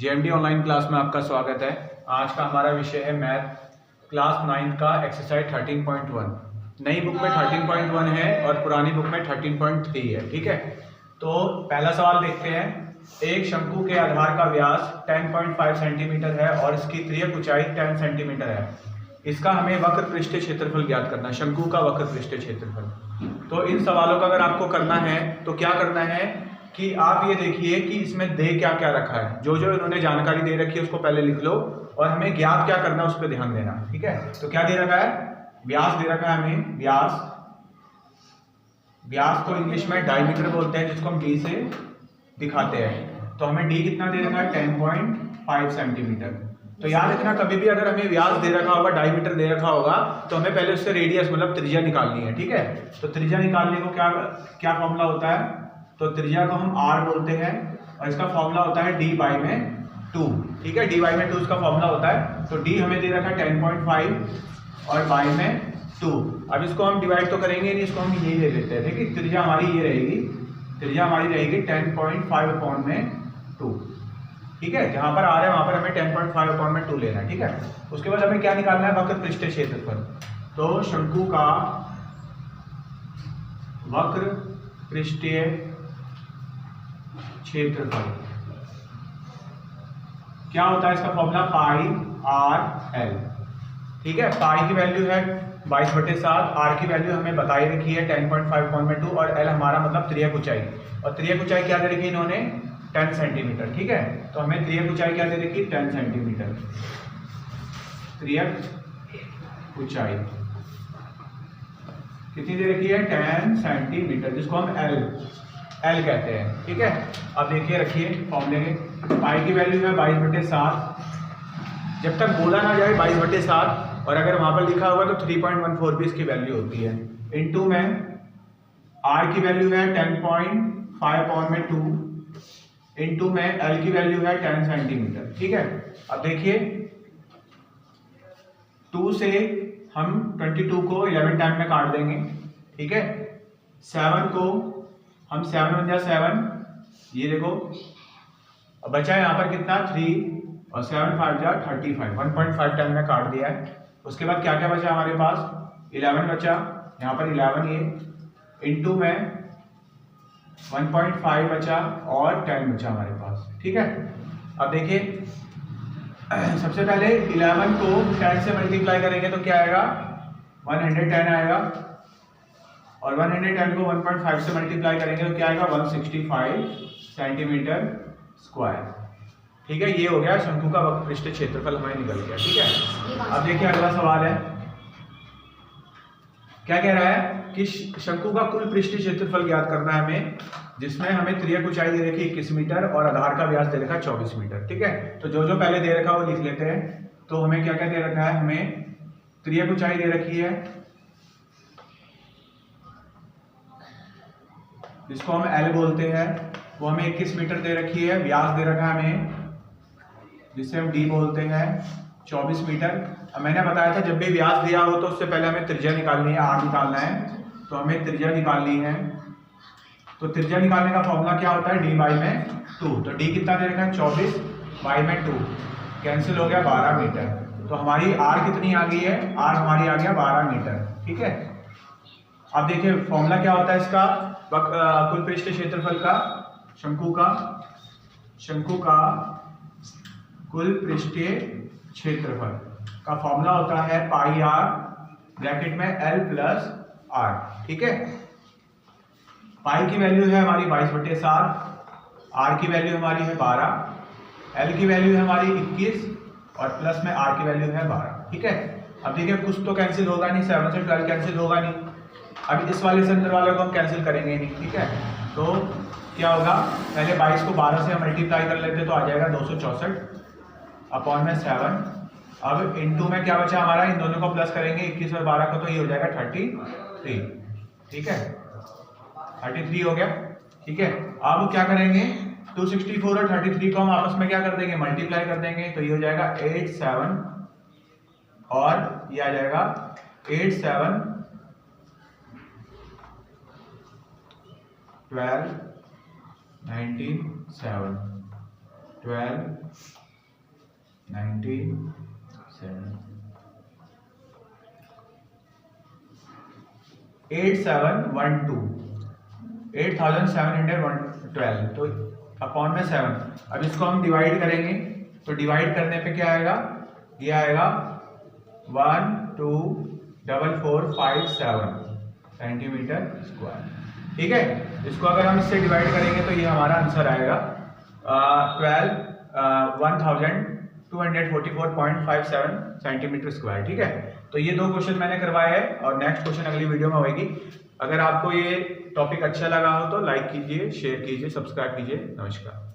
JMD online class में आपका स्वागत है। आज का हमारा विषय है मैथ क्लास 9 का एक्सरसाइज 13.1। नई बुक में 13.1 है और पुरानी बुक में 13.3 है। ठीक है, तो पहला सवाल देखते हैं। एक शंकु के आधार का व्यास 10.5 सेंटीमीटर है और इसकी तिर्यक ऊंचाई 10 सेंटीमीटर है। इसका हमें वक्र पृष्ठीय क्षेत्रफल ज्ञात करना है, शंकु का वक्र पृष्ठीय क्षेत्रफल। तो इन सवालों का अगर आपको करना है तो क्या करना है कि आप ये देखिए कि इसमें दे क्या क्या रखा है। जो जो इन्होंने जानकारी दे रखी है उसको पहले लिख लो और हमें ज्ञात क्या करना है उस पर ध्यान देना। ठीक है, तो क्या दे रखा है? व्यास दे रखा है हमें। व्यास को इंग्लिश में डायमीटर बोलते हैं, जिसको हम डी से दिखाते हैं। तो हमें डी कितना दे रखा है? 10.5 सेंटीमीटर। तो याद रखना, कभी भी अगर हमें व्यास दे रखा होगा, डायमीटर दे रखा होगा, तो हमें पहले उससे रेडियस मतलब त्रिज्या निकालनी है। ठीक है, तो त्रिज्या निकालने को क्या फॉर्मूला होता है? तो त्रिज्या को हम r बोलते हैं और इसका फॉर्मूला होता है d बाई में 2। ठीक है, d बाई में 2 इसका फॉर्मूला होता है। तो d हमें दे रखा है 10.5 और बाई में 2। अब इसको हम डिवाइड तो करेंगे नहीं, इसको हम यही ले लेते हैं। देखिए त्रिज्या हमारी ये रहेगी, त्रिज्या हमारी रहेगी 10.5 अपॉन में 2। ठीक है, जहां पर r है वहां पर हमें 10.5 अपॉन में 2 लेना है। ठीक है, उसके बाद हमें क्या निकालना है? वक्र पृष्ठीय क्षेत्रफल। तो शंकु का वक्र पृष्ठीय क्षेत्रफल क्या होता है? इसका फॉर्मूला पाई आर एल। ठीक है, पाई की वैल्यू है 22/7, आर की वैल्यू हमें बताई रखी है 10.5/2 और एल हमारा मतलब तिर्यक ऊंचाई। और तिर्यक ऊंचाई क्या दे रखी है इन्होंने? 10 सेंटीमीटर। ठीक है, तो हमें तिर्यक ऊंचाई क्या दे रखी? 10 सेंटीमीटर। तिर्यक ऊंचाई कितनी दे रखी है? 10 सेंटीमीटर, जिसको हम एल कहते हैं। ठीक है, अब देखिए रखिए फॉर्मूले के। पाई की वैल्यू है 22/7। जब तक बोला ना जाए 22/7, और अगर वहां पर लिखा होगा तो 3.14 भी इसकी वैल्यू होती है। इनटू में आर की वैल्यू है 10.5 अपॉन में 2, इनटू में एल की वैल्यू है 10 सेंटीमीटर। ठीक है, अब देखिए 2 से हम 22 को 11 टाइम में काट देंगे। ठीक है, 7 को हम 7 बन जाए 7, ये देखो अब बचा है यहाँ पर कितना? 3 और 7 5 जा 35, 1.5 टाइम में काट दिया है। उसके बाद क्या क्या बचा हमारे पास? 11 बचा, यहाँ पर 11 ये इनटू में 1.5 बचा और 10 बचा हमारे पास। ठीक है, अब देखिए सबसे पहले 11 को 10 से मल्टीप्लाई करेंगे तो क्या आएगा? 110 आएगा, और 110 को 1.5 से मल्टीप्लाई करेंगे तो क्या आएगा? 165 सेंटीमीटर स्क्वायर। ठीक है, ये हो गया शंकु का वक्र पृष्ठीय क्षेत्रफल हमें निकल गया। ठीक है, अब देखिए अगला सवाल है। क्या कह रहा है कि शंकु का कुल पृष्ठीय क्षेत्रफल ज्ञात करना है हमें, जिसमें हमें तिर्यक ऊंचाई दे रखी है 21 मीटर और आधार का व्यास दे रखा है 24 मीटर। ठीक है, तो जो जो पहले दे रखा है वो लिख लेते हैं। तो हमें क्या क्या दे रखा है? हमें तिर्यक ऊंचाई दे रखी है, जिसको हम एल बोलते हैं, वो हमें 21 मीटर दे रखी है। व्यास दे रखा है हमें, जिसे हम डी बोलते हैं, 24 मीटर। अब मैंने बताया था जब भी व्यास दिया हो तो उससे पहले हमें त्रिज्या निकालनी है, आर निकालना है। तो हमें त्रिज्या निकालनी है, तो त्रिज्या निकालने का फॉर्मूला क्या होता है? डी बाई में 2। तो डी कितना दे रखा है? 24 बाई में 2, कैंसिल हो गया 12 मीटर। तो हमारी आर कितनी आ गई है? आर हमारी आ गया 12 मीटर। ठीक है, अब देखिए फॉर्मूला क्या होता है इसका कुल पृष्ठीय क्षेत्रफल का, शंकु का कुल पृष्ठीय क्षेत्रफल का फॉर्मूला होता है पाई आर ब्रैकेट में एल प्लस आर। ठीक है, पाई की वैल्यू है हमारी 22/7, आर की वैल्यू हमारी है 12, एल की वैल्यू है हमारी 21 और प्लस में आर की वैल्यू है 12। ठीक है, अब देखिए कुछ तो कैंसिल होगा नहीं, 7 से 12 कैंसिल होगा नहीं। अब इस वाले से अंदर वाले को हम कैंसिल करेंगे नहीं। ठीक है, तो क्या होगा? पहले 22 को 12 से हम मल्टीप्लाई कर लेते तो आ जाएगा 264 अपॉन में 7। अब इनटू में क्या बचा हमारा? इन दोनों को प्लस करेंगे 21 और 12 को, तो ये हो जाएगा 33। ठीक है, 33 हो गया। ठीक है, अब क्या करेंगे? 264 और 33 को हम आपस में क्या कर देंगे? मल्टीप्लाई कर देंगे, तो ये हो जाएगा 8 7 और ये आ जाएगा 8 7 12 19 7। 12 97 8712 8712 तो अपॉन में 7। अब इसको हम डिवाइड करेंगे तो डिवाइड करने पे क्या आएगा, ये आएगा 12445 सेंटीमीटर स्क्वायर। ठीक है, इसको अगर हम इससे डिवाइड करेंगे तो ये हमारा आंसर आएगा 1244.57 सेंटीमीटर स्क्वायर। ठीक है, तो ये 2 क्वेश्चन मैंने करवाए हैं और नेक्स्ट क्वेश्चन अगली वीडियो में होगी। अगर आपको ये टॉपिक अच्छा लगा हो तो लाइक कीजिए, शेयर कीजिए, सब्सक्राइब कीजिए। नमस्कार।